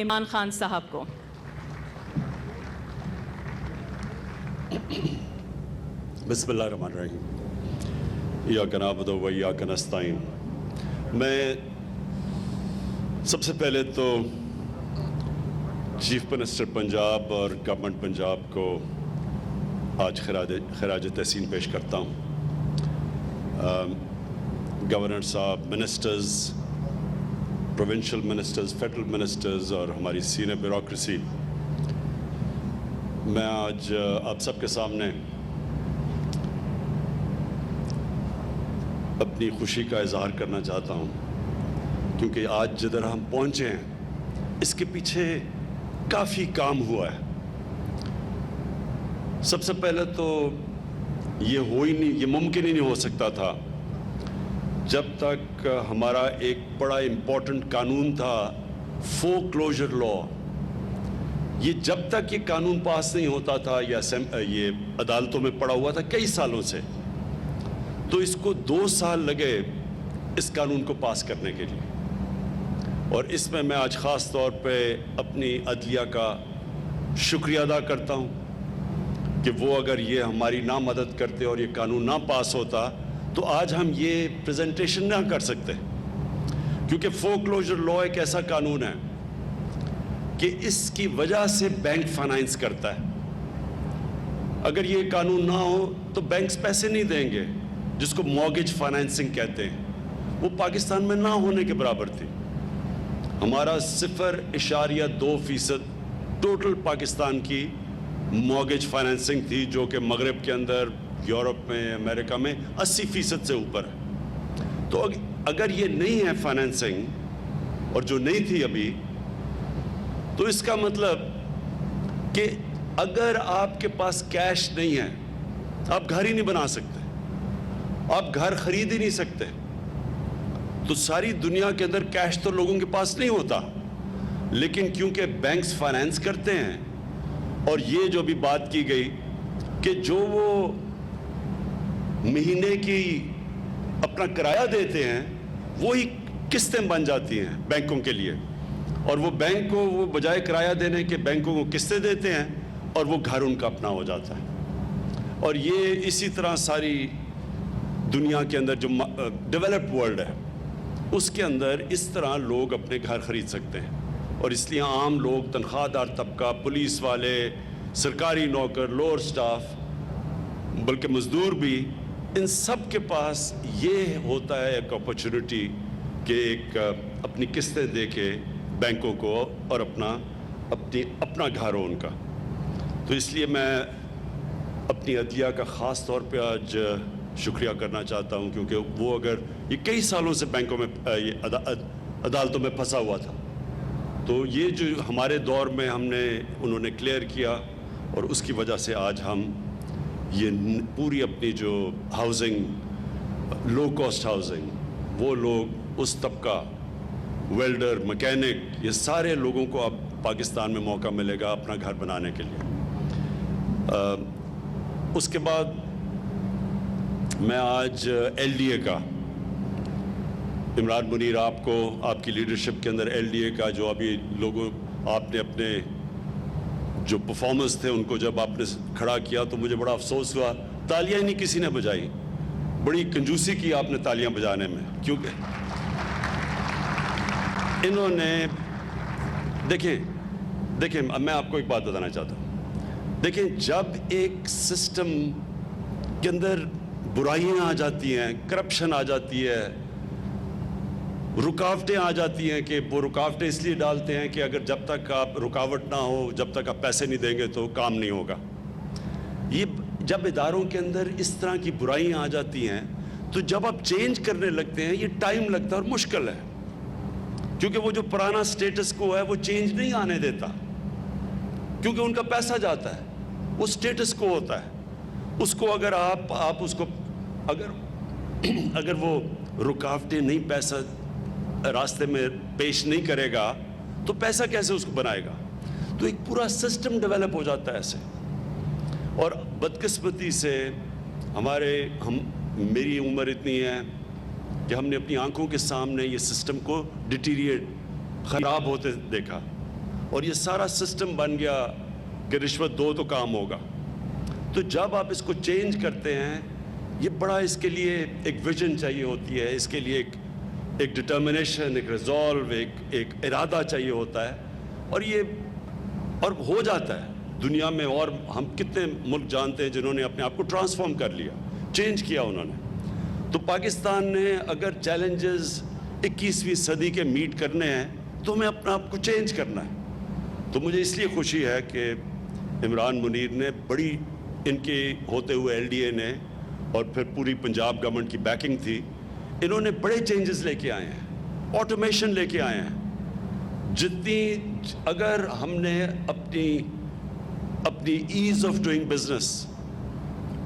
عمران خان صاحب کو۔ بسم اللہ الرحمن الرحیم۔ ایاک نعبد و ایاک نستعین۔ میں سب سے پہلے تو چیف منسٹر پنجاب اور گورنمنٹ پنجاب کو آج خراج تحسین پیش کرتا ہوں۔ گورنر صاحب، ministers, provincial ministers, federal ministers اور ہماری سینئر بیوروکریسی، میں آج آپ سب کے سامنے اپنی خوشی کا اظہار کرنا چاہتا ہوں، کیونکہ آج جدھر ہم پہنچے ہیں اس کے پیچھے کافی کام ہوا ہے۔ سب سے پہلے تو یہ ممکن ہی نہیں ہو سکتا تھا جب تک ہمارا ایک بڑا امپورٹنٹ قانون تھا فور کلوجر لا، یہ جب تک یہ قانون پاس نہیں ہوتا تھا، یہ عدالتوں میں پڑا ہوا تھا کئی سالوں سے، تو اس کو 2 سال لگے اس قانون کو پاس کرنے کے لیے۔ اور اس میں آج خاص طور پہ اپنی عدلیہ کا شکریہ ادا کرتا ہوں کہ وہ اگر یہ ہماری نہ مدد کرتے اور یہ قانون نہ پاس ہوتا تو آج ہم یہ پریزنٹیشن نہ کر سکتے، کیونکہ فور کلوجر لا ایک ایسا قانون ہے کہ اس کی وجہ سے بینک فائنانس کرتا ہے۔ اگر یہ قانون نہ ہو تو بینکس پیسے نہیں دیں گے، جس کو مارگیج فائنانسنگ کہتے ہیں، وہ پاکستان میں نہ ہونے کے برابر تھی۔ ہمارا 0.2% ٹوٹل پاکستان کی مارگیج فائنانسنگ تھی، جو کہ مغرب کے اندر، یورپ میں، امریکہ میں 80% سے اوپر ہے۔ تو اگر یہ نہیں ہے فائنانسنگ، اور جو نہیں تھی ابھی، تو اس کا مطلب کہ اگر آپ کے پاس کیش نہیں ہے آپ گھر ہی نہیں بنا سکتے، آپ گھر خرید ہی نہیں سکتے۔ تو ساری دنیا کے اندر کیش تو لوگوں کے پاس نہیں ہوتا، لیکن کیونکہ بینکس فائنانس کرتے ہیں، اور یہ جو بھی بات کی گئی کہ جو وہ مہینے کی اپنا کرایہ دیتے ہیں وہی قسطیں بن جاتی ہیں بینکوں کے لیے، اور وہ بینک کو وہ بجائے کرایہ دینے کے بینکوں کو قسطیں دیتے ہیں، اور وہ گھر ان کا اپنا ہو جاتا ہے۔ اور یہ اسی طرح ساری دنیا کے اندر جو ڈیولپڈ ورلڈ ہے اس کے اندر اس طرح لوگ اپنے گھر خرید سکتے ہیں۔ اور اس لیے عام لوگ، تنخواہ دار طبقہ، پولیس والے، سرکاری نوکر، لوور سٹاف، بلکہ مزدور بھی، ان سب کے پاس یہ ہوتا ہے ایک اپرچونٹی کہ ایک اپنی قسطیں دے کے بینکوں کو اور اپنا گھر ہو ان کا۔ تو اس لیے میں اپنی عدلیہ کا خاص طور پہ آج شکریہ کرنا چاہتا ہوں، کیونکہ وہ اگر یہ کئی سالوں سے بینکوں میں عدالتوں میں پھنسا ہوا تھا، تو یہ جو ہمارے دور میں انہوں نے کلیئر کیا، اور اس کی وجہ سے آج ہم یہ پوری اپنی جو ہاؤسنگ، لو کاسٹ ہاؤسنگ، وہ لوگ، اس طبقہ، ویلڈر، مکینک، یہ سارے لوگوں کو اب پاکستان میں موقع ملے گا اپنا گھر بنانے کے لیے۔ اس کے بعد میں آج ایل ڈی اے کا، عمران منیر، آپ کو، آپ کی لیڈرشپ کے اندر ایل ڈی اے کا جو ابھی لوگوں، آپ نے اپنے جو پرفارمنس تھے ان کو جب آپ نے کھڑا کیا تو مجھے بڑا افسوس ہوا، تالیاں ہی نہیں کسی نے بجائی۔ بڑی کنجوسی کی آپ نے تالیاں بجانے میں، کیونکہ انہوں نے دیکھیں میں آپ کو ایک بات بتانا چاہتا ہوں۔ دیکھیں، جب ایک سسٹم کے اندر برائیاں آ جاتی ہیں، کرپشن آ جاتی ہے، رکاوٹیں آ جاتی ہیں، کہ وہ رکاوٹیں اس لیے ڈالتے ہیں کہ اگر جب تک آپ رکاوٹ نہ ہو، جب تک آپ پیسے نہیں دیں گے تو کام نہیں ہوگا۔ یہ جب اداروں کے اندر اس طرح کی برائیاں آ جاتی ہیں تو جب آپ چینج کرنے لگتے ہیں یہ ٹائم لگتا ہے اور مشکل ہے، کیونکہ وہ جو پرانا سٹیٹس کو ہے وہ چینج نہیں آنے دیتا، کیونکہ ان کا پیسہ جاتا ہے، وہ سٹیٹس کو ہوتا ہے، اس کو اگر آپ اس کو اگر وہ رکاوٹیں نہیں، پیسہ راستے میں پیش نہیں کرے گا تو پیسہ کیسے اس کو بنائے گا؟ تو ایک پورا سسٹم ڈیولپ ہو جاتا ہے ایسے۔ اور بدقسمتی سے میری عمر اتنی ہے کہ ہم نے اپنی آنکھوں کے سامنے یہ سسٹم کو ڈیٹیریٹ، خراب ہوتے دیکھا، اور یہ سارا سسٹم بن گیا کہ رشوت دو تو کام ہوگا. تو جب آپ اس کو چینج کرتے ہیں, یہ بڑا اس کے لیے ایک ویژن چاہیے ہوتی ہے, اس کے لیے ایک ڈٹرمنیشن, ایک ریزولو, ایک ارادہ چاہیے ہوتا ہے, اور ہو جاتا ہے دنیا میں. اور ہم کتنے ملک جانتے ہیں جنہوں نے اپنے آپ کو ٹرانسفارم کر لیا, چینج کیا انہوں نے. تو پاکستان نے اگر چیلنجز 21ویں صدی کے میٹ کرنے ہیں تو ہمیں اپنا آپ کو چینج کرنا ہے. تو مجھے اس لیے خوشی ہے کہ عمران منیر نے بڑی, ان کے ہوتے ہوئے LDA نے اور پھر پوری پنجاب گورنمنٹ کی بیکنگ تھی, انہوں نے بڑے چینجز لے کے آئے ہیں, آٹومیشن لے کے آئے ہیں. اگر ہم نے اپنی ایز آف ڈوئنگ بزنس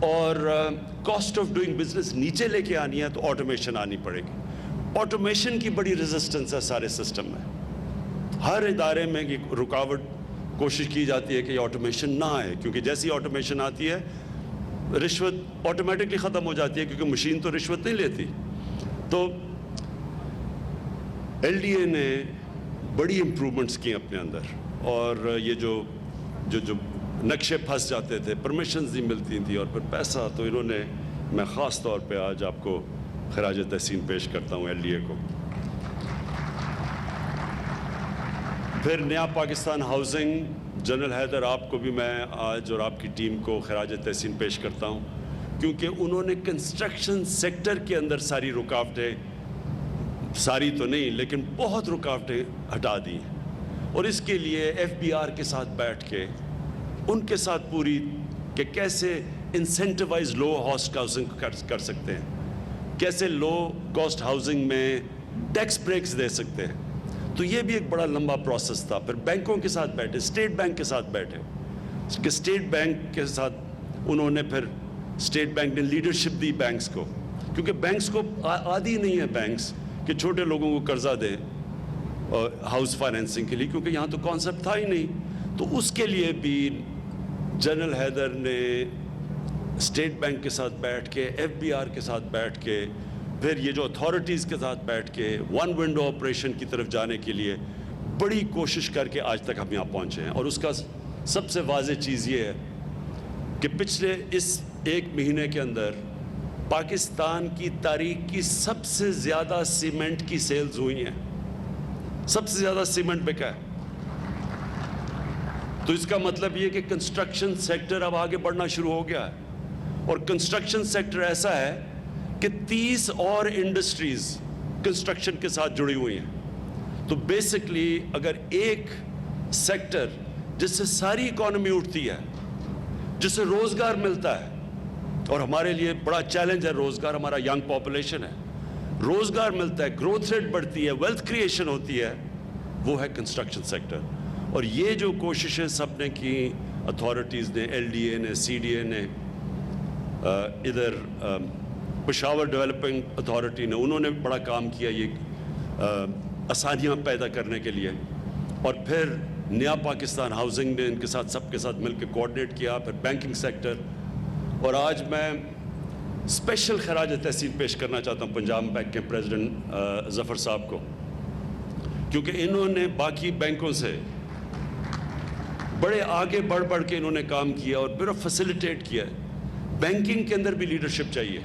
اور کاسٹ آف ڈوئنگ بزنس نیچے لے کے آنی ہے تو آٹومیشن آنی پڑے گی. آٹومیشن کی بڑی ریزسٹنس ہے سارے سسٹم میں. ہر ادارے میں یہ رکاوٹ کوشش کی جاتی ہے کہ یہ آٹومیشن نہ آئے, کیونکہ جیسی آٹومیشن آتی ہے رشوت آٹومیٹکلی ختم ہو جاتی ہے, کیونکہ مشین تو رشوت نہیں لیتی. تو LDA نے بڑی امپرومنٹس کی اپنے اندر, اور یہ جو نقشے پھنس جاتے تھے, پرمیشنز نہیں ملتی تھیں, اور پھر پیسہ, تو انہوں نے, میں خاص طور پہ آج آپ کو خراج تحسین پیش کرتا ہوں LDA کو. پھر نیا پاکستان ہاؤسنگ, جنرل حیدر, آپ کو بھی میں آج اور آپ کی ٹیم کو خراج تحسین پیش کرتا ہوں, کیونکہ انہوں نے کنسٹرکشن سیکٹر کے اندر ساری رکاوٹیں, ساری تو نہیں لیکن بہت رکاوٹیں ہٹا دی ہیں. اور اس کے لیے FBR کے ساتھ بیٹھ کے ان کے ساتھ پوری کہ کیسے انسینٹیوائز لو کاسٹ ہاؤسنگ کر سکتے ہیں, کیسے لو کاسٹ ہاؤسنگ میں ٹیکس بریکس دے سکتے ہیں. تو یہ بھی ایک بڑا لمبا پروسیس تھا. پھر بینکوں کے ساتھ بیٹھے, اسٹیٹ بینک کے ساتھ بیٹھے, کہ اسٹیٹ بینک کے ساتھ انہوں نے, پھر اسٹیٹ بینک نے لیڈرشپ دی بینکس کو, کیونکہ بینکس کو عادی نہیں ہے بینکس کہ چھوٹے لوگوں کو قرضہ دیں ہاؤس فائنینسنگ کے لیے, کیونکہ یہاں تو کانسیپٹ تھا ہی نہیں. تو اس کے لیے بھی جنرل حیدر نے اسٹیٹ بینک کے ساتھ بیٹھ کے, FBR کے ساتھ بیٹھ کے, پھر یہ جو اتھارٹیز کے ساتھ بیٹھ کے ون ونڈو آپریشن کی طرف جانے کے لیے بڑی کوشش کر کے آج تک ہم یہاں پہنچے ہیں. اور اس کا سب سے واضح چیز یہ ہے کہ پچھلے اس 1 مہینے کے اندر پاکستان کی تاریخ کی سب سے زیادہ سیمنٹ کی سیلز ہوئی ہیں, سب سے زیادہ سیمنٹ بکا ہے. تو اس کا مطلب یہ کہ کنسٹرکشن سیکٹر اب آگے بڑھنا شروع ہو گیا ہے, اور کنسٹرکشن سیکٹر ایسا ہے کہ 30 اور انڈسٹریز کنسٹرکشن کے ساتھ جڑی ہوئی ہیں. تو بیسکلی اگر ایک سیکٹر جس سے ساری اکانومی اٹھتی ہے, جس سے روزگار ملتا ہے, اور ہمارے لیے بڑا چیلنج ہے روزگار, ہمارا ینگ پاپولیشن ہے, روزگار ملتا ہے, گروتھ ریٹ بڑھتی ہے, ویلتھ کریشن ہوتی ہے, وہ ہے کنسٹرکشن سیکٹر. اور یہ جو کوششیں سب نے کی, اتھارٹیز نے, LDA نے, CDA نے, ادھر پشاور ڈیولپنگ اتھارٹی نے, انہوں نے بڑا کام کیا یہ آسانیاں پیدا کرنے کے لیے. اور پھر نیا پاکستان ہاؤسنگ نے ان کے ساتھ, سب کے ساتھ مل کے کوآرڈینیٹ کیا, پھر بینکنگ سیکٹر. اور آج میں اسپیشل خراج تحسین پیش کرنا چاہتا ہوں پنجاب بینک کے پریزیڈنٹ ظفر صاحب کو, کیونکہ انہوں نے باقی بینکوں سے بڑے آگے بڑھ کے انہوں نے کام کیا اور بڑا فیسیلیٹیٹ کیا. بینکنگ کے اندر بھی لیڈرشپ چاہیے.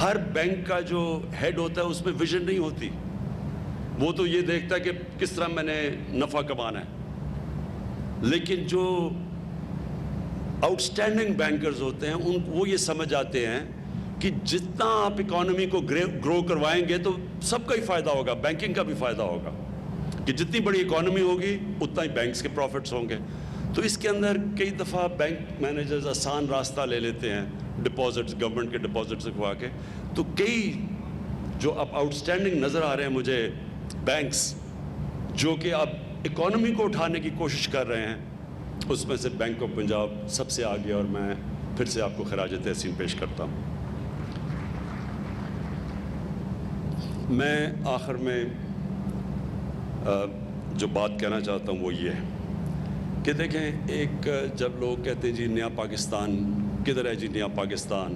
ہر بینک کا جو ہیڈ ہوتا ہے اس میں ویژن نہیں ہوتی, وہ تو یہ دیکھتا ہے کہ کس طرح میں نے نفع کمانا ہے. لیکن جو آؤٹ اسٹینڈنگ بینکرز ہوتے ہیں وہ یہ سمجھ آتے ہیں کہ جتنا آپ اکانومی کو گرو کروائیں گے تو سب کا ہی فائدہ ہوگا, بینکنگ کا بھی فائدہ ہوگا, کہ جتنی بڑی اکانومی ہوگی اتنا ہی بینکس کے پروفٹس ہوں گے. تو اس کے اندر کئی دفعہ بینک مینیجرز آسان راستہ لے لیتے ہیں ڈپازٹس, گورنمنٹ کے ڈپازٹس رکھوا کے. تو کئی جو اب آؤٹ اسٹینڈنگ نظر آ رہے ہیں مجھے بینکس, جو کہ اب اکانومی کو اٹھانے کی کوشش کر رہے ہیں, اس میں سے بینک آف پنجاب سب سے آگے. اور میں پھر سے آپ کو خراج تحسین پیش کرتا ہوں. میں آخر میں جو بات کہنا چاہتا ہوں وہ یہ ہے کہ دیکھیں, ایک جب لوگ کہتے ہیں جی نیا پاکستان کدھر ہے, جی نیا پاکستان,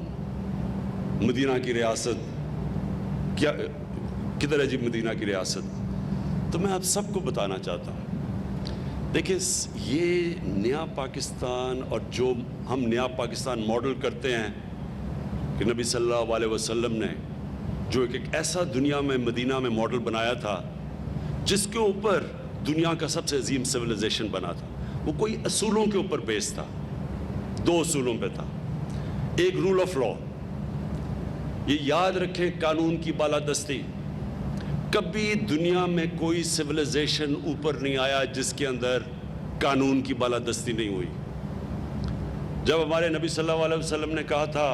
مدینہ کی ریاست کیا کدھر ہے جی مدینہ کی ریاست, تو میں آپ سب کو بتانا چاہتا ہوں دیکھیں یہ نیا پاکستان اور جو ہم نیا پاکستان ماڈل کرتے ہیں کہ نبی صلی اللہ علیہ وسلم نے جو ایک ایسا دنیا میں مدینہ میں ماڈل بنایا تھا جس کے اوپر دنیا کا سب سے عظیم سویلائزیشن بنا تھا، وہ کوئی اصولوں کے اوپر بیس تھا، 2 اصولوں پہ تھا۔ ایک رول آف لا، یہ یاد رکھیں قانون کی بالادستی۔ کبھی دنیا میں کوئی سویلائزیشن اوپر نہیں آیا جس کے اندر قانون کی بالادستی نہیں ہوئی۔ جب ہمارے نبی صلی اللہ علیہ وسلم نے کہا تھا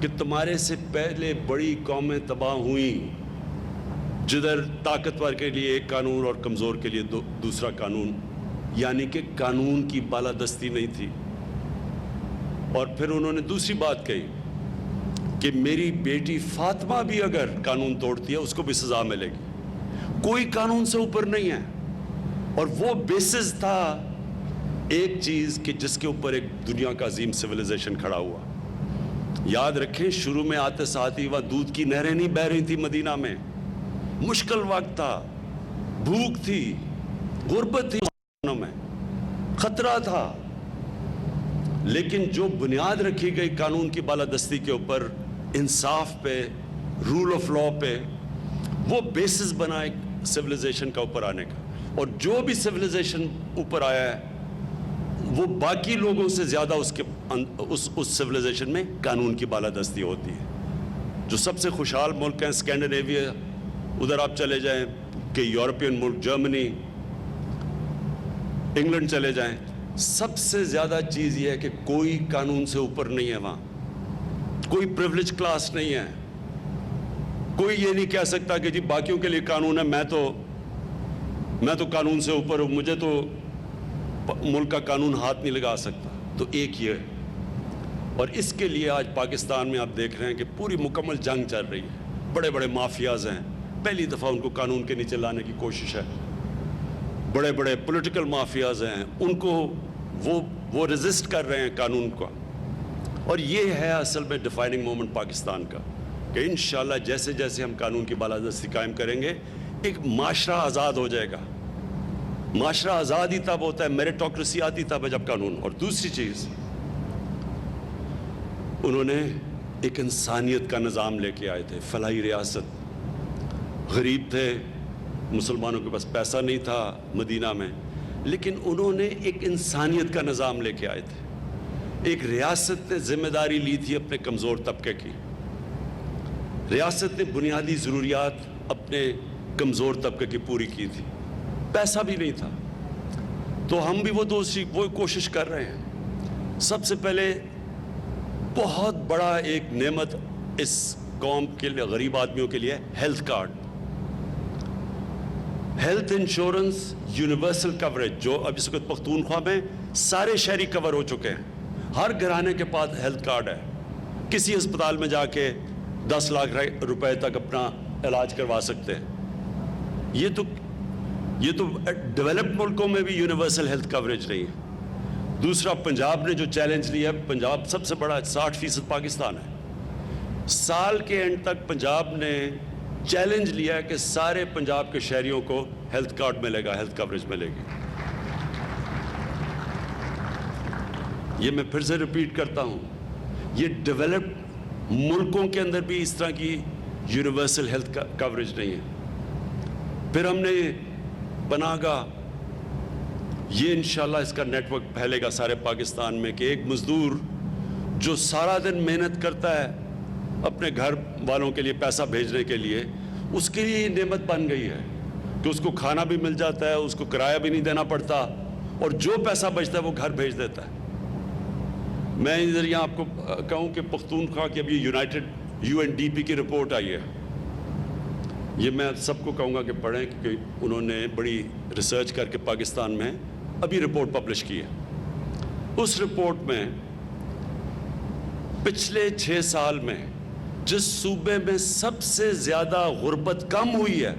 کہ تمہارے سے پہلے بڑی قومیں تباہ ہوئیں جدھر طاقتور کے لیے ایک قانون اور کمزور کے لیے دوسرا قانون، یعنی کہ قانون کی بالادستی نہیں تھی۔ اور پھر انہوں نے دوسری بات کہی کہ میری بیٹی فاطمہ بھی اگر قانون توڑتی ہے اس کو بھی سزا ملے گی، کوئی قانون سے اوپر نہیں ہے۔ اور وہ بیسس تھا ایک چیز کہ جس کے اوپر ایک دنیا کا عظیم سویلائزیشن کھڑا ہوا۔ یاد رکھیں شروع میں آتے ساتھ ہی وہاں دودھ کی نہریں نہیں بہہ رہی تھی مدینہ میں، مشکل وقت تھا، بھوک تھی، غربت تھی، میں خطرہ تھا، لیکن جو بنیاد رکھی گئی قانون کی بالادستی کے اوپر، انصاف پہ، رول آف لا پہ، وہ بیسس بنا ایک سویلائزیشن کا اوپر آنے کا۔ اور جو بھی سویلائزیشن اوپر آیا ہے وہ باقی لوگوں سے زیادہ اس سویلائزیشن میں قانون کی بالادستی ہوتی ہے۔ جو سب سے خوشحال ملک ہیں اسکینڈینیویا، ادھر آپ چلے جائیں کہ یورپین ملک، جرمنی، انگلینڈ چلے جائیں، سب سے زیادہ چیز یہ ہے کہ کوئی قانون سے اوپر نہیں ہے، وہاں کوئی پریولیج کلاس نہیں ہے، کوئی یہ نہیں کہہ سکتا کہ جی باقیوں کے لیے قانون ہے، میں تو قانون سے اوپر ہوں، مجھے تو ملک کا قانون ہاتھ نہیں لگا سکتا۔ تو ایک یہ ہے، اور اس کے لیے آج پاکستان میں آپ دیکھ رہے ہیں کہ پوری مکمل جنگ چل رہی ہے۔ بڑے بڑے مافیاز ہیں، پہلی دفعہ ان کو قانون کے نیچے لانے کی کوشش ہے۔ بڑے بڑے پولیٹیکل مافیاز ہیں، ان کو وہ ریزسٹ کر رہے ہیں قانون کو۔ اور یہ ہے اصل میں ڈیفائننگ مومنٹ پاکستان کا، کہ انشاءاللہ جیسے جیسے ہم قانون کی بالادستی قائم کریں گے ایک معاشرہ آزاد ہو جائے گا۔ معاشرہ آزاد ہی تب ہوتا ہے، میریٹوکریسی آتی تب ہے جب قانون۔ اور دوسری چیز، انہوں نے ایک انسانیت کا نظام لے کے آئے تھے، فلاحی ریاست۔ غریب تھے، مسلمانوں کے پاس پیسہ نہیں تھا مدینہ میں، لیکن انہوں نے ایک انسانیت کا نظام لے کے آئے تھے۔ ایک ریاست نے ذمہ داری لی تھی اپنے کمزور طبقے کی، ریاست نے بنیادی ضروریات اپنے کمزور طبقے کی پوری کی تھی، پیسہ بھی نہیں تھا۔ تو ہم بھی وہ کوشش کر رہے ہیں۔ سب سے پہلے بہت بڑا ایک نعمت اس قوم کے لیے، غریب آدمیوں کے لیے، health card, health insurance universal coverage, جو اب اس وقت پختونخوا میں سارے شہری کور ہو چکے ہیں۔ ہر گھرانے کے پاس ہیلتھ کارڈ ہے، کسی اسپتال میں جا کے 10 لاکھ روپے تک اپنا علاج کروا سکتے ہیں۔ یہ تو ڈیولپڈ ملکوں میں بھی یونیورسل ہیلتھ کوریج نہیں ہے۔ دوسرا، پنجاب نے جو چیلنج لیا ہے، پنجاب سب سے بڑا 60% پاکستان ہے۔ سال کے اینڈ تک پنجاب نے چیلنج لیا ہے کہ سارے پنجاب کے شہریوں کو ہیلتھ کارڈ ملے گا، ہیلتھ کوریج ملے گی۔ یہ میں پھر سے ریپیٹ کرتا ہوں، یہ ڈیولپڈ ملکوں کے اندر بھی اس طرح کی یونیورسل ہیلتھ کوریج نہیں ہے۔ پھر ہم نے بنا گا، یہ انشاءاللہ اس کا نیٹ ورک پھیلے گا سارے پاکستان میں، کہ ایک مزدور جو سارا دن محنت کرتا ہے اپنے گھر والوں کے لیے پیسہ بھیجنے کے لیے، اس کے لیے یہ نعمت بن گئی ہے کہ اس کو کھانا بھی مل جاتا ہے، اس کو کرایہ بھی نہیں دینا پڑتا، اور جو پیسہ بچتا ہے وہ گھر بھیج دیتا ہے۔ میں ادھر یہاں آپ کو کہوں کہ پختونخوا کی اب یہ یونائٹڈ UNDP کی رپورٹ آئی ہے، یہ میں سب کو کہوں گا کہ پڑھیں، کیونکہ انہوں نے بڑی ریسرچ کر کے پاکستان میں ابھی رپورٹ پبلش کی ہے۔ اس رپورٹ میں پچھلے 6 سال میں جس صوبے میں سب سے زیادہ غربت کم ہوئی ہے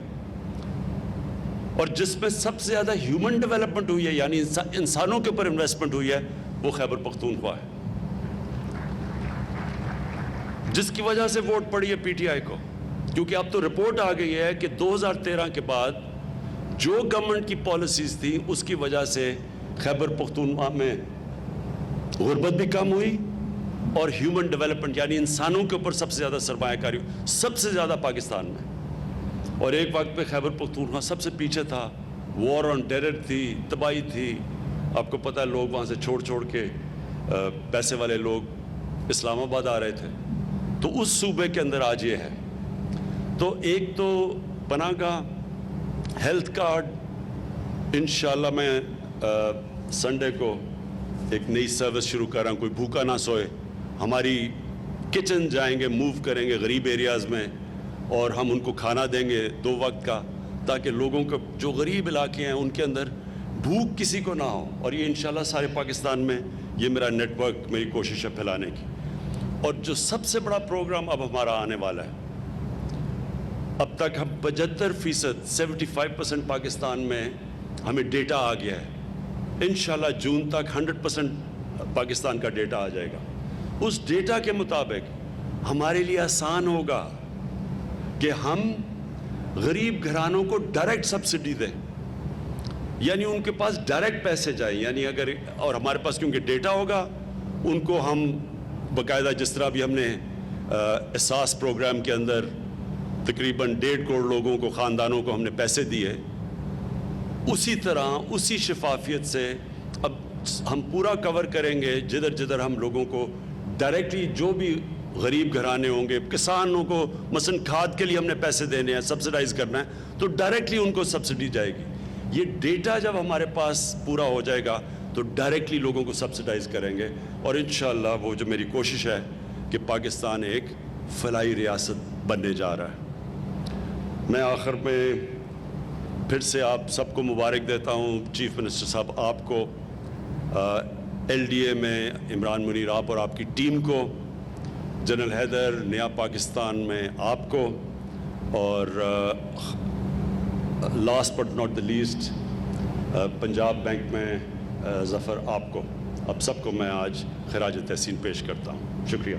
اور جس میں سب سے زیادہ ہیومن ڈیولپمنٹ ہوئی ہے، یعنی انسانوں کے اوپر انویسٹمنٹ ہوئی ہے، وہ خیبر پختونخوا ہے، جس کی وجہ سے ووٹ پڑی ہے PTI کو۔ کیونکہ اب تو رپورٹ آ گئی ہے کہ 2013 کے بعد جو گورنمنٹ کی پالیسیز تھیں اس کی وجہ سے خیبر پختونخوا میں غربت بھی کم ہوئی اور ہیومن ڈیولپمنٹ یعنی انسانوں کے اوپر سب سے زیادہ سرمایہ کاری سب سے زیادہ پاکستان میں. اور ایک وقت پہ خیبر پختونخوا سب سے پیچھے تھا, وار آن ٹیرر تھی, تباہی تھی. آپ کو پتہ ہے لوگ وہاں سے چھوڑ کے پیسے والے لوگ اسلام آباد آ رہے تھے. تو اس صوبے کے اندر آج یہ ہے. تو ایک تو پناہ گاہ, ہیلتھ کارڈ, انشاءاللہ میں سنڈے کو ایک نئی سروس شروع کر رہا ہوں, کوئی بھوکا نہ سوئے. ہماری کچن جائیں گے, موو کریں گے غریب ایریاز میں اور ہم ان کو کھانا دیں گے 2 وقت کا, تاکہ لوگوں کو جو غریب علاقے ہیں ان کے اندر بھوک کسی کو نہ ہو. اور یہ انشاءاللہ سارے پاکستان میں یہ میرا نیٹ ورک, میری کوشش ہے پھیلانے کی. اور جو سب سے بڑا پروگرام اب ہمارا آنے والا ہے, اب تک ہم 75% 75% پاکستان میں ہمیں ڈیٹا آ گیا ہے. انشاءاللہ جون تک 100% پاکستان کا ڈیٹا آ جائے گا. اس ڈیٹا کے مطابق ہمارے لیے آسان ہوگا کہ ہم غریب گھرانوں کو ڈائریکٹ سبسڈی دیں, یعنی ان کے پاس ڈائریکٹ پیسے جائیں. یعنی اگر, اور ہمارے پاس کیونکہ ڈیٹا ہوگا, ان کو ہم باقاعدہ جس طرح بھی ہم نے احساس پروگرام کے اندر تقریباً 1.5 کروڑ لوگوں کو, خاندانوں کو ہم نے پیسے دیے, اسی طرح اسی شفافیت سے اب ہم پورا کور کریں گے. جدھر جدھر ہم لوگوں کو ڈائریکٹلی, جو بھی غریب گھرانے ہوں گے, کسانوں کو مثلا کھاد کے لیے ہم نے پیسے دینے ہیں, سبسڈائز کرنا ہے, تو ڈائریکٹلی ان کو سبسڈی جائے گی. یہ ڈیٹا جب ہمارے پاس پورا ہو جائے گا تو ڈائریکٹلی لوگوں کو سبسڈائز کریں گے. اور انشاءاللہ وہ جو میری کوشش ہے کہ پاکستان ایک فلاحی ریاست بننے جا رہا ہے. میں آخر میں پھر سے آپ سب کو مبارک دیتا ہوں. چیف منسٹر صاحب آپ کو, ایل ڈی اے میں عمران منیر آپ اور آپ کی ٹیم کو, جنرل حیدر نیا پاکستان میں آپ کو, اور last but not the least Punjab bank میں ظفر آپ کو, اب سب کو میں آج خراج تحسین پیش کرتا ہوں. شکریہ.